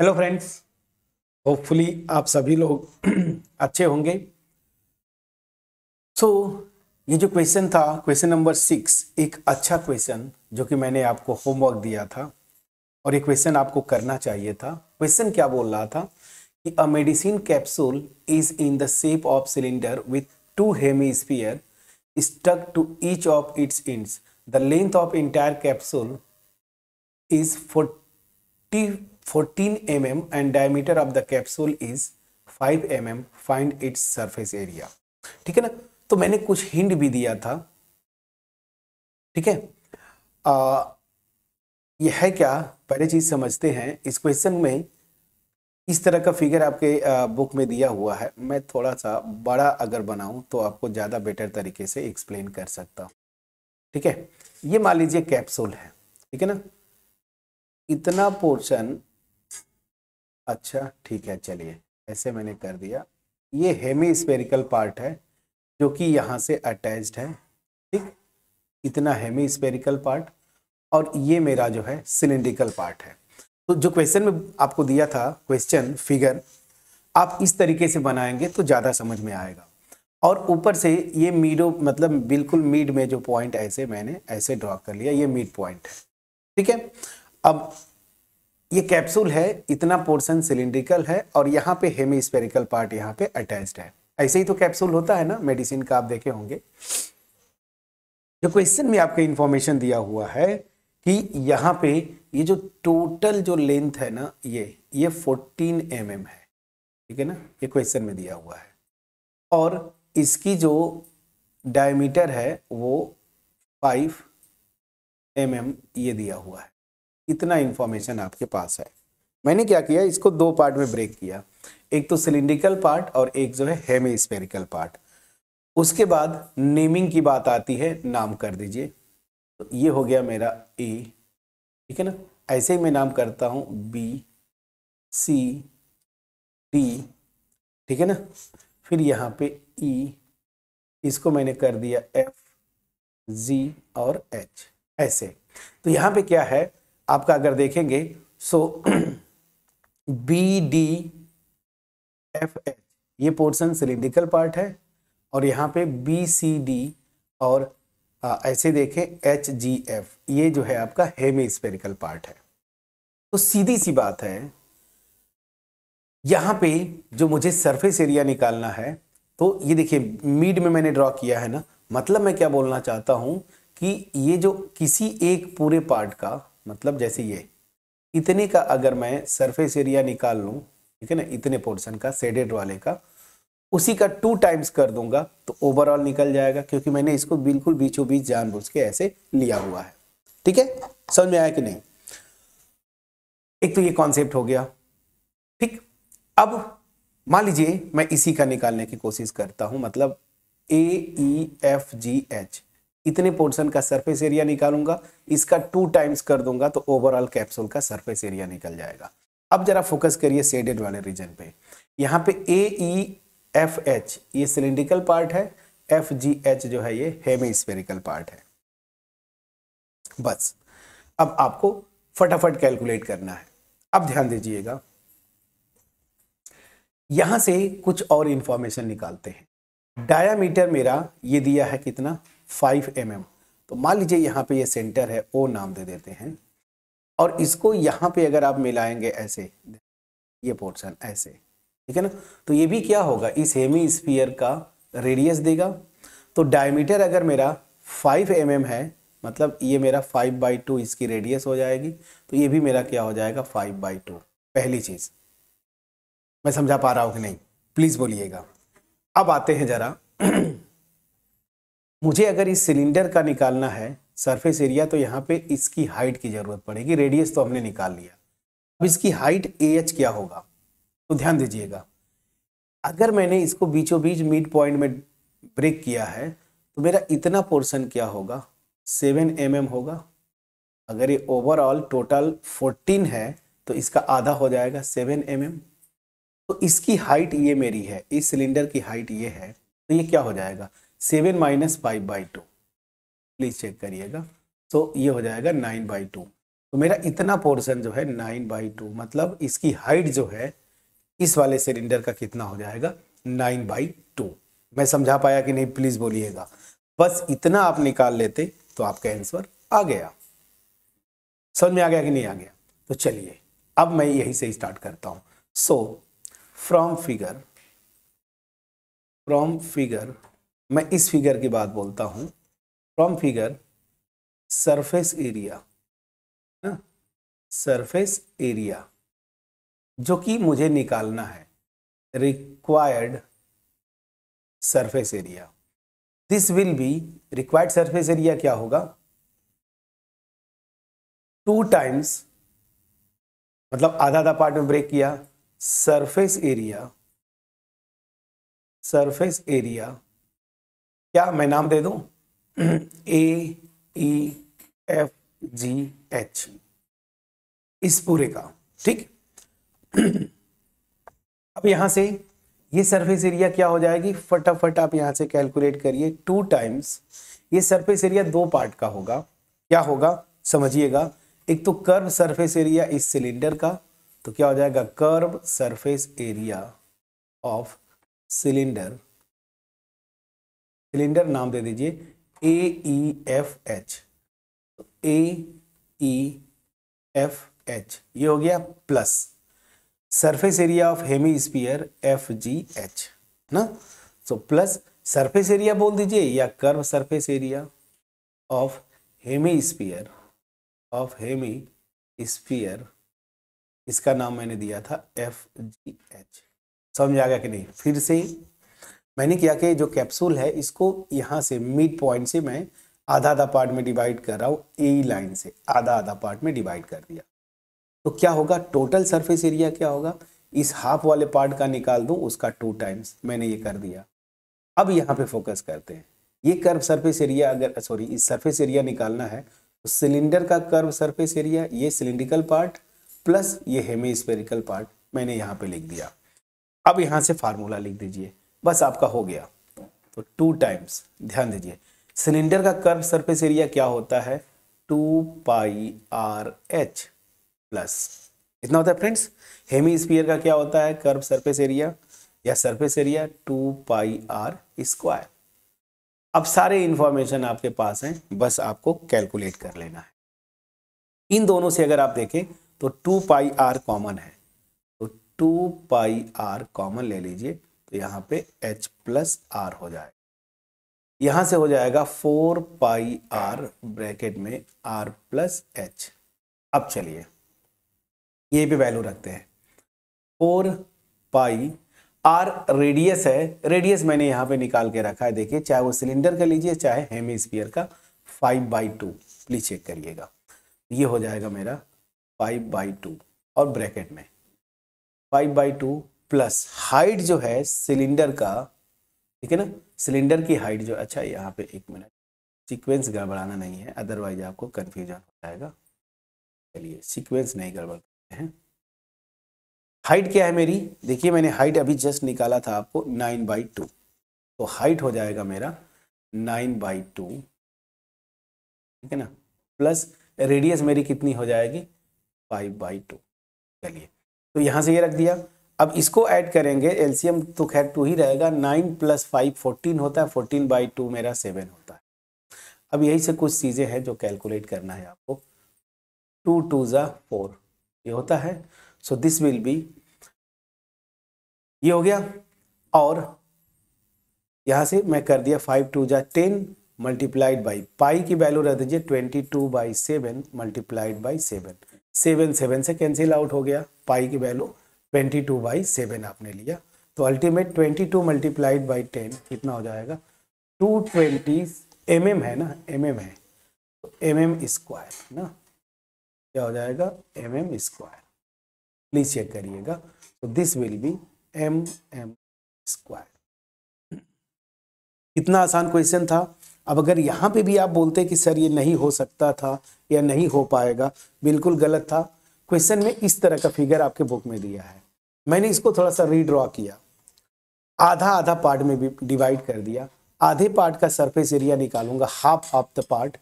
Hello friends. Hopefully आप सभी लोग अच्छे होंगे। सो ये जो क्वेश्चन था, क्वेश्चन नंबर 6, एक अच्छा क्वेश्चन जो कि मैंने आपको होमवर्क दिया था और ये क्वेश्चन आपको करना चाहिए था। क्वेश्चन क्या बोल रहा था कि a medicine capsule is in the shape of cylinder with to hemisphere stuck to each of its ends. The length of entire capsule is 14 mm and diameter of the capsule is 5 mm. Find its surface area. ठीक है ना। तो मैंने कुछ hint भी दिया था। ठीक है। आ, यह है क्या, पहले चीज समझते हैं। इस क्वेश्चन में इस तरह का फिगर आपके बुक में दिया हुआ है। मैं थोड़ा सा बड़ा अगर बनाऊं तो आपको ज्यादा बेटर तरीके से एक्सप्लेन कर सकता हूं। ठीक है। ये मान लीजिए कैप्सूल है। ठीक है ना। इतना पोर्शन, अच्छा ठीक है, चलिए ऐसे मैंने कर दिया। ये हेमी स्फेरिकल पार्ट है जो कि यहाँ से अटैच्ड है। ठीक, इतना हेमी स्फेरिकल पार्ट और ये मेरा जो है सिलिंड्रिकल पार्ट है। तो जो क्वेश्चन में आपको दिया था क्वेश्चन फिगर, आप इस तरीके से बनाएंगे तो ज़्यादा समझ में आएगा। और ऊपर से ये मीडो मतलब बिल्कुल मिड में जो पॉइंट ऐसे मैंने ऐसे ड्रॉ कर लिया, ये मिड पॉइंट है। ठीक है। अब ये कैप्सूल है, इतना पोर्शन सिलिंड्रिकल है और यहाँ पे हेमीस्फेरिकल पार्ट यहाँ पे अटैच्ड है। ऐसे ही तो कैप्सूल होता है ना मेडिसिन का, आप देखे होंगे। जो क्वेश्चन में आपको इंफॉर्मेशन दिया हुआ है कि यहाँ पे ये जो टोटल जो लेंथ है ना, ये 14 mm है। ठीक है ना, ये क्वेश्चन में दिया हुआ है। और इसकी जो डायमीटर है वो 5 mm ये दिया हुआ है। इतना इंफॉर्मेशन आपके पास है। मैंने क्या किया, इसको दो पार्ट में ब्रेक किया, एक तो सिलिंड्रिकल पार्ट और एक जो है हेमीस्फेरिकल पार्ट। उसके बाद नेमिंग की बात आती है, नाम कर दीजिए। तो ये हो गया मेरा ए। ठीक है ना। ऐसे ही मैं नाम करता हूं बी, सी, डी। ठीक है ना। फिर यहाँ पे ई, इसको मैंने कर दिया एफ, जी और एच, ऐसे। तो यहाँ पे क्या है आपका, अगर देखेंगे सो बी डी एफ एच ये पोर्शन सिलिंड्रिकल पार्ट है और यहाँ पे बी सी डी और ऐसे देखें एच जी एफ ये जो है आपका हेमीस्फेरिकल पार्ट है। तो सीधी सी बात है, यहाँ पे जो मुझे सरफेस एरिया निकालना है, तो ये देखिए मिड में मैंने ड्रॉ किया है ना। मतलब मैं क्या बोलना चाहता हूँ कि ये जो किसी एक पूरे पार्ट का, मतलब जैसे ये इतने का अगर मैं सरफेस एरिया निकाल लूँ, ठीक है ना, इतने पोर्शन का शेडेड वाले का, उसी का 2 टाइम्स कर दूंगा तो ओवरऑल निकल जाएगा, क्योंकि मैंने इसको बिल्कुल बीचों बीच जानबूझ के ऐसे लिया हुआ है। ठीक है, समझ में आया कि नहीं। एक तो ये कॉन्सेप्ट हो गया। ठीक। अब मान लीजिए मैं इसी का निकालने की कोशिश करता हूं, मतलब ए ई एफ जी एच इतने पोर्शन का सरफेस एरिया निकालूंगा, इसका 2 टाइम्स कर दूंगा तो ओवरऑल कैप्सूल का सरफेस एरिया निकल जाएगा। अब जरा फोकस करिए शेडेड वाले रीजन पे। यहाँ पे ए ई एफ एच ये सिलिंड्रिकल पार्ट है, एफ जी एच जो है ये हेमीस्फेरिकल पार्ट है। बस अब आपको फटाफट कैलकुलेट करना है। अब ध्यान दीजिएगा, यहां से कुछ और इंफॉर्मेशन निकालते हैं। डायामीटर मेरा ये दिया है कितना, 5 mm। तो मान लीजिए यहाँ पे ये सेंटर है, ओ नाम दे देते हैं। और इसको यहाँ पे अगर आप मिलाएंगे ऐसे, ये पोर्शन ऐसे, ठीक है ना, तो ये भी क्या होगा, इस हेमी स्फीयर का रेडियस देगा। तो डायमीटर अगर मेरा 5 mm है, मतलब ये मेरा 5/2 इसकी रेडियस हो जाएगी। तो ये भी मेरा क्या हो जाएगा, 5/2। पहली चीज मैं समझा पा रहा हूं कि नहीं, प्लीज बोलिएगा। अब आते हैं जरा मुझे अगर इस सिलेंडर का निकालना है सरफेस एरिया, तो यहाँ पे इसकी हाइट की जरूरत पड़ेगी। रेडियस तो हमने निकाल लिया, अब इसकी हाइट ए एच क्या होगा। तो ध्यान दीजिएगा, अगर मैंने इसको बीचों बीच मिड पॉइंट में ब्रेक किया है तो मेरा इतना पोर्शन क्या होगा, 7 mm होगा। अगर ये ओवरऑल टोटल 14 है तो इसका आधा हो जाएगा 7 mm। तो इसकी हाइट ये मेरी है, इस सिलेंडर की हाइट ये है, तो ये क्या हो जाएगा, 7 - 5/2। प्लीज चेक करिएगा। तो ये हो जाएगा 9/2। तो मेरा इतना पोर्शन जो है 9/2, मतलब इसकी हाइट जो है इस वाले सिलेंडर का कितना हो जाएगा 9/2। मैं समझा पाया कि नहीं, प्लीज बोलिएगा। बस इतना आप निकाल लेते तो आपका आंसर आ गया। समझ में आ गया कि नहीं आ गया? तो चलिए अब मैं यही से स्टार्ट करता हूं। सो फ्रॉम फिगर मैं इस फिगर की बात बोलता हूं। From figure surface area, surface area जो कि मुझे निकालना है, required surface area, this will be, required surface area क्या होगा 2 टाइम्स, मतलब आधा आधा पार्ट में ब्रेक किया, सरफेस एरिया क्या मैं नाम दे दूं AEFGH, इस पूरे का। ठीक, अब यहां से ये सरफेस एरिया क्या हो जाएगी, फटाफट आप यहां से कैलकुलेट करिए। 2 टाइम्स ये सरफेस एरिया 2 पार्ट का होगा। क्या होगा समझिएगा, एक तो कर्व सरफेस एरिया इस सिलेंडर का, तो क्या हो जाएगा curve surface area of cylinder, cylinder नाम दे दीजिए AEFH, AEFH ये हो गया, plus surface area of hemisphere FGH ना। सो प्लस सरफेस एरिया बोल दीजिए या curve surface area of hemisphere, इसका नाम मैंने दिया था FGH। समझ आ गया कि नहीं? फिर से मैंने क्या कि जो कैप्सूल है इसको यहाँ से मिड पॉइंट से मैं आधा आधा पार्ट में डिवाइड कर रहा हूँ, ए लाइन से आधा आधा पार्ट में डिवाइड कर दिया। तो क्या होगा टोटल सरफेस एरिया क्या होगा, इस हाफ वाले पार्ट का निकाल दूं उसका 2 टाइम्स, मैंने ये कर दिया। अब यहाँ पे फोकस करते हैं, ये कर्व सरफेस एरिया, अगर सॉरी इस सरफेस एरिया निकालना है तो सिलेंडर का कर्व सरफेस एरिया, ये सिलिंड्रिकल पार्ट प्लस ये हेमीस्फेरिकल पार्ट मैंने यहाँ पे लिख दिया। अब यहाँ से फार्मूला लिख दीजिए, बस आपका हो गया। तो 2 टाइम्स, ध्यान दीजिए सिलेंडर का कर्व सरफेस एरिया क्या होता है 2πRH प्लस, इतना होता है फ्रेंड्स। हेमीस्फीयर का क्या होता है कर्व सरफेस एरिया या सरफेस एरिया 2πr²। अब सारे इंफॉर्मेशन आपके पास हैं, बस आपको कैलकुलेट कर लेना है। इन दोनों से अगर आप देखें तो 2πr कॉमन है, तो 2πr कॉमन ले लीजिए, तो यहाँ पे H प्लस R हो जाएगा, यहां से हो जाएगा 4πr ब्रैकेट में R प्लस H। अब चलिए ये भी वैल्यू रखते हैं, 4πr रेडियस है, रेडियस मैंने यहाँ पे निकाल के रखा है, देखिए चाहे वो सिलेंडर का लीजिए चाहे हेमीस्फीयर का, 5/2 प्लीज चेक करिएगा, ये हो जाएगा मेरा 5/2 और ब्रैकेट में 5/2 प्लस हाइट जो है सिलेंडर का, ठीक है ना, सिलेंडर की हाइट जो, अच्छा यहाँ पे एक मिनट सीक्वेंस गड़बड़ाना नहीं है, अदरवाइज आपको कंफ्यूजन हो जाएगा। चलिए सीक्वेंस नहीं गड़बड़ाते हैं। हाइट क्या है मेरी, देखिए मैंने हाइट अभी जस्ट निकाला था आपको 9/2, तो हाइट हो जाएगा मेरा 9/2, ठीक है ना, प्लस रेडियस मेरी कितनी हो जाएगी 5/2। चलिए तो यहाँ से ये रख दिया। अब इसको ऐड करेंगे, एलसीएम तो खैर 2 ही रहेगा, 9 + 5 14 होता है, 14/2 मेरा 7 होता है। अब यही से कुछ चीज़ें हैं जो कैलकुलेट करना है आपको। 2 × 2 = 4 ये होता है, सो दिस विल बी, ये हो गया। और यहाँ से मैं कर दिया 5 × 2 = 10 मल्टीप्लाइड बाई पाई की वैल्यू रख दीजिए 22/7 मल्टीप्लाइड बाई 7, 7 से कैंसिल आउट हो गया, पाई की वैल्यू 22/7 आपने लिया, तो अल्टीमेट 22 मल्टीप्लाइड बाई 10 कितना हो जाएगा 220 mm है ना, mm है, तो mm² ना, क्या हो जाएगा mm², प्लीज चेक करिएगा, तो दिस विल बी mm²। कितना आसान क्वेश्चन था। अब अगर यहाँ पे भी आप बोलते कि सर ये नहीं हो सकता था या नहीं हो पाएगा, बिल्कुल गलत था। क्वेश्चन में इस तरह का फिगर आपके बुक में दिया है, मैंने इसको थोड़ा सा रीड्रॉ किया, आधा आधा पार्ट में भी डिवाइड कर दिया, आधे पार्ट का सरफेस एरिया निकालूंगा, half of the part,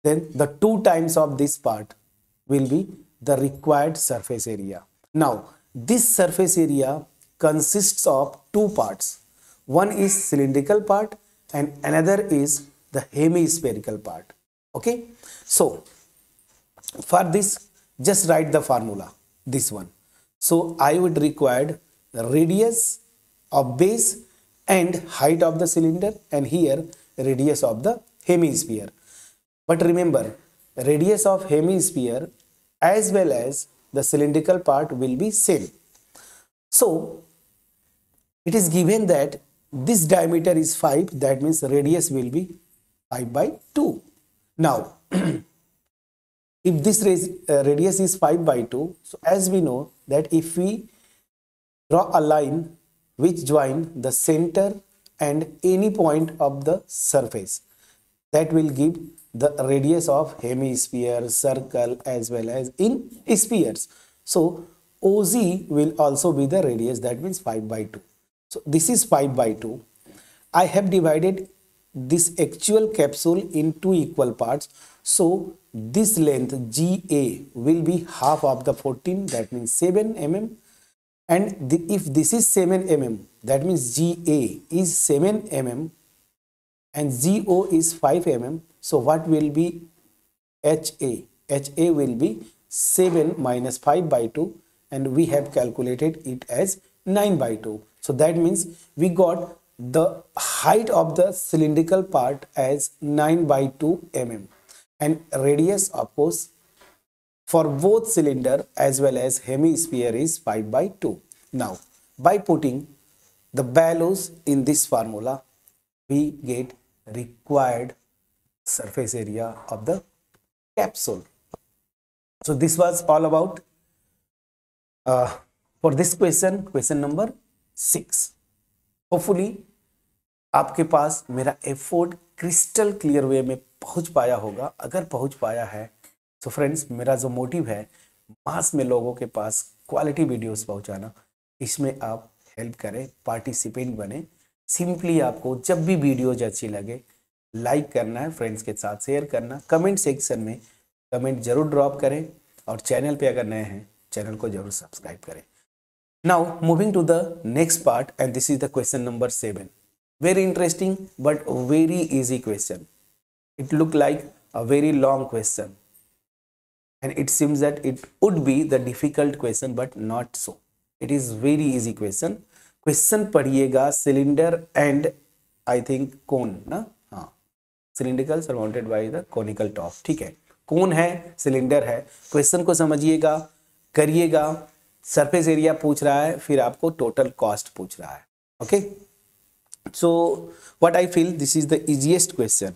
then the 2 times of this part, will be the required surface area. Now this surface area consists of two parts. One is cylindrical part and another is the hemispherical part. Okay, so for this just write the formula, this one. So I would require the radius of base and height of the cylinder, and here radius of the hemisphere. But remember, radius of hemisphere as well as the cylindrical part will be same. So it is given that this diameter is 5, that means radius will be 5 by 2. Now if this radius is 5 by 2, so as we know that if we draw a line which join the center and any point of the surface, that will give the radius of hemisphere, circle as well as in spheres. So OZ will also be the radius, that means 5 by 2. So this is 5 by 2. I have divided this actual capsule in two equal parts. So this length GA will be half of the 14, that means 7 mm. And if this is 7 mm, that means GA is 7 mm and GO is 5 mm. So what will be HA? HA will be 7 minus 5 by 2, and we have calculated it as 9 by 2. So that means we got the height of the cylindrical part as 9 by 2 mm, and radius of course for both cylinder as well as hemisphere is 5 by 2. Now by putting the values in this formula, we get required surface area of the capsule. So this was all about for this question number 6. Hopefully आपके पास मेरा effort crystal clear way में पहुंच पाया होगा. अगर पहुंच पाया है तो फ्रेंड्स, मेरा जो मोटिव है मास में लोगों के पास क्वालिटी वीडियोस पहुंचाना, इसमें आप हेल्प करें, पार्टिसिपेंट बने. सिंपली आपको जब भी वीडियोज अच्छी लगे लाइक करना है, फ्रेंड्स के साथ शेयर करना, कमेंट सेक्शन में कमेंट जरूर ड्रॉप करें, और चैनल पे अगर नए हैं चैनल को जरूर सब्सक्राइब करें. Now moving to the next part, and this is the question number 7. Very interesting but very easy question. It looked like a very long question, and it seems that it would be the difficult question, but not so. It is very easy question. Question पढ़िएगा, cylinder and I think cone ना, हाँ, cylindrical surmounted by the conical top. ठीक है, cone है, cylinder है. Question को समझिएगा, करिएगा. सरफेस एरिया पूछ रहा है, फिर आपको टोटल कॉस्ट पूछ रहा है. Okay, so what I feel this is the easiest question.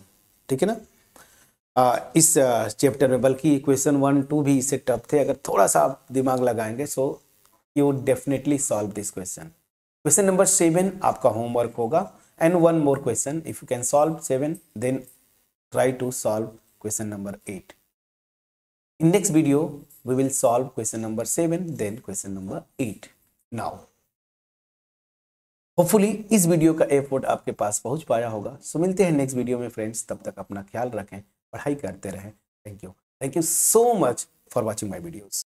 ठीक है ना, इस चैप्टर में. बल्कि क्वेश्चन 1, 2 भी इससे टफ थे. अगर थोड़ा सा आप दिमाग लगाएंगे so you would definitely solve this question. Question number 7 आपका होमवर्क होगा, and one more question. If you can solve 7 then try to solve question number 8. In next video, we will solve question number 7, then question number 8. Now, hopefully इस video का effort आपके पास पहुंच पाया होगा. सो मिलते हैं नेक्स्ट वीडियो में friends. तब तक अपना ख्याल रखें, पढ़ाई करते रहें. Thank you so much for watching my videos.